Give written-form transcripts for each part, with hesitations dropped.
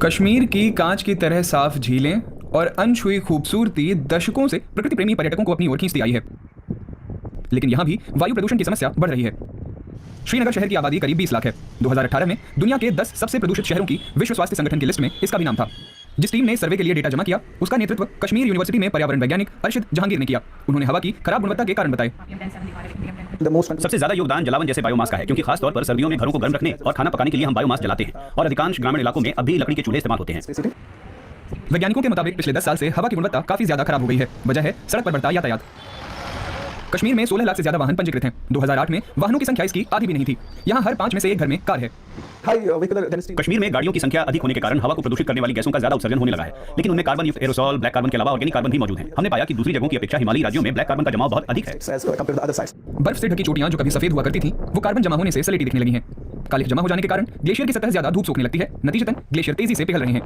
कश्मीर की कांच की तरह साफ झीलें और अनछुई खूबसूरती दशकों से प्रकृति प्रेमी पर्यटकों को अपनी ओर खींचती आई है, लेकिन यहां भी वायु प्रदूषण की समस्या बढ़ रही है। श्रीनगर शहर की आबादी करीब 20 लाख है। 2018 में दुनिया के 10 सबसे प्रदूषित शहरों की विश्व स्वास्थ्य संगठन की लिस्ट में इसका भी नाम था। जिस टीम ने सर्वे के लिए डेटा जमा किया, उसका नेतृत्व कश्मीर यूनिवर्सिटी में पर्यावरण वैज्ञानिक अर्शिद जहांगीर ने किया। उन्होंने हवा की खराब गुणवत्ता के कारण बताए। सबसे ज्यादा योगदान जलावन जैसे बायोमास का है, क्योंकि खासतौर पर सर्दियों में घरों को गर्म रखने और खाना पकाने के लिए हम बायोमास जलाते हैं और अधिकांश ग्रामीण इलाकों में अब भी लकड़ी के चूल्हे इस्तेमाल होते हैं। वैज्ञानिकों के मुताबिक पिछले 10 साल से हवा की गुणवत्ता काफी ज्यादा खराब हो गई है। वजह है सड़क पर बढ़ता यातायात। कश्मीर में 16 लाख से ज्यादा वाहन पंजीकृत हैं। 2008 में वाहनों की संख्या इसकी आधी भी नहीं थी। यहाँ हर 5 में से एक घर में कार है। कश्मीर में गाड़ियों की संख्या अधिक होने के कारण हवा को प्रदूषित करने वाली गैसों का ज्यादा उत्सर्जन होने लगा है, लेकिन उनमें कार्बन युक्त एरोसोल, ब्लैक कार्बन के अलावा ऑर्गेनिक कार्बन भी मौजूद है। हमने पाया कि दूसरी जगहों की अपेक्षा हिमालयी राज्यों में ब्लैक कार्बन का जमाव बहुत अधिक है। बर्फ से ढकी चोटियां जो कभी सफेद हुआ करती थी, वो कार्बन जमा होने से सलेटी दिखने लगी हैं। कालिख जमा हो जाने के कारण ग्लेशियर की सतह ज्यादा धूप सोखने लगती है। नतीजतन ग्लेशियर तेजी से पिघल रहे हैं।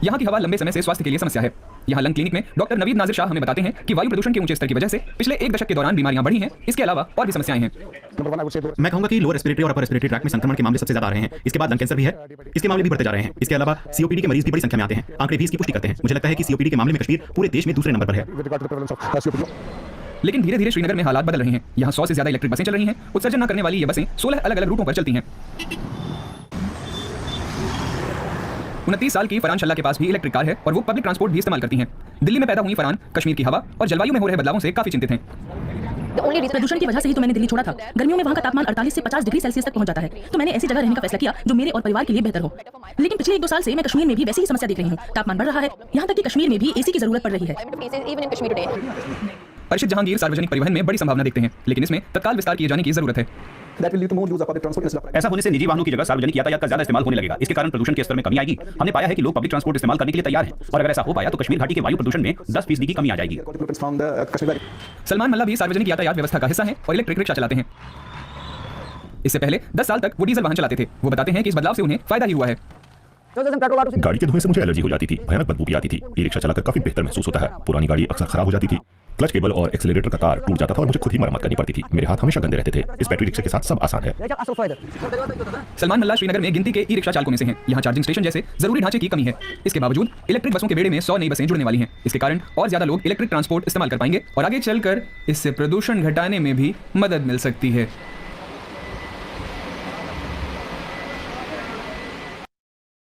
यहाँ की हवा लंबे समय से स्वास्थ्य के लिए समस्या है। यहाँ लंग क्लिनिक में डॉक्टर नवीद नाजिर शाह हमें बताते हैं कि वायु प्रदूषण के ऊंचे स्तर की वजह से पिछले 1 दशक के दौरान बीमारियां बढ़ी हैं। इसके अलावा और भी समस्याएं हैं। मैं कहूंगा कि लोअर रेस्पिरेटरी और अपर रेस्पिरेटरी ट्रैक्ट में संक्रमण के मामले सबसे ज्यादा आ रहे हैं। इसके बाद लंग कैंसर भी है, इसके मामले भी बढ़ते जा रहे हैं। इसके अलावा सीओपीडी के मरीज भी बड़ी संख्या में आते हैं। आंकड़े भी इसकी पुष्टि करते हैं। मुझे लगता है कि सीओपीडी के मामले में कश्मीर पूरे देश में दूसरे नंबर पर है। लेकिन धीरे धीरे श्रीनगर में हालात बदल रहे हैं। यहाँ 100 से ज्यादा इलेक्ट्रिक बसें चल रही हैं। उत्सर्जन न करने वाली ये बसें 16 अलग अलग रूटों पर चलती हैं। 29 साल की फरहान शल्ला के पास भी इलेक्ट्रिक कार है और वो पब्लिक ट्रांसपोर्ट भी इस्तेमाल करती हैं। दिल्ली में पैदा हुई फरहान कश्मीर की हवा और जलवायु में हो रहे बदलावों से काफी चिंतित हैं। प्रदूषण की वजह से ही तो मैंने दिल्ली छोड़ा था। गर्मियों में वहाँ का तापमान 48 से 50 डिग्री सेल्सियस तक पहुंच जाता है, तो मैंने ऐसी जगह रहने का फैसला किया जो मेरे और परिवार के लिए बेहतर हो। लेकिन पिछले 1-2 साल से मैं कश्मीर में भी वैसी ही समस्या देख रही हूँ। तापमान बढ़ रहा है, यहाँ तक कि कश्मीर में भी एसी की जरूरत पड़ रही है। अर्शिद जहांगीर सार्वजनिक परिवहन में बड़ी संभावना देखते हैं, लेकिन इसमें तत्काल विस्तार किए जाने की जरूरत है। ऐसा होने से निजी वाहनों की जगह सार्वजनिक यातायात का ज्यादा इस्तेमाल होने लगेगा। इसके कारण प्रदूषण के स्तर में कमी आएगी। हमने पाया है कि लोग पब्लिक ट्रांसपोर्ट इस्तेमाल करने के लिए तैयार हैं, और अगर ऐसा हो पाया तो कश्मीर घाटी के वायु प्रदूषण में 10% की कमी आ जाएगी। सलमान मल्ला भी सार्वजनिक यातायात व्यवस्था का हिस्सा हैं और इलेक्ट्रिक रिक्शा चलाते हैं। इससे पहले 10 साल तक वो डीजल वाहन चलाते थे। वो बताते हैं कि इस बदलाव से उन्हें फायदा ही हुआ है। गाड़ी के धुएं से मुझे एलर्जी हो जाती थी, भयानक बदबू भी आती थी। ई रिक्शा चलाकर काफी बेहतर महसूस होता है। पुरानी गाड़ी अक्सर खराब हो जाती थी, क्लच केबल और एक्सेलरेटर का तार टूट जाता था और मुझे खुद ही मरम्मत करनी पड़ती थी। मेरे हाथ हमेशा गंदे रहते थे। इस बैटरी रिक्शा के साथ सब आसान है। सलमान मल्ला श्रीनगर में गिनती के ई रिक्शा चालकों में से हैं। यहाँ चार्जिंग स्टेशन जैसे जरूरी ढांचे की कमी है। इसके बावजूद इलेक्ट्रिक बसों के बेड़े में 100 नई बसें जुड़ने वाली हैं। इसके कारण और ज्यादा लोग इलेक्ट्रिक ट्रांसपोर्ट इस्तेमाल कर पाएंगे और आगे चलकर इससे प्रदूषण घटाने में भी मदद मिल सकती है।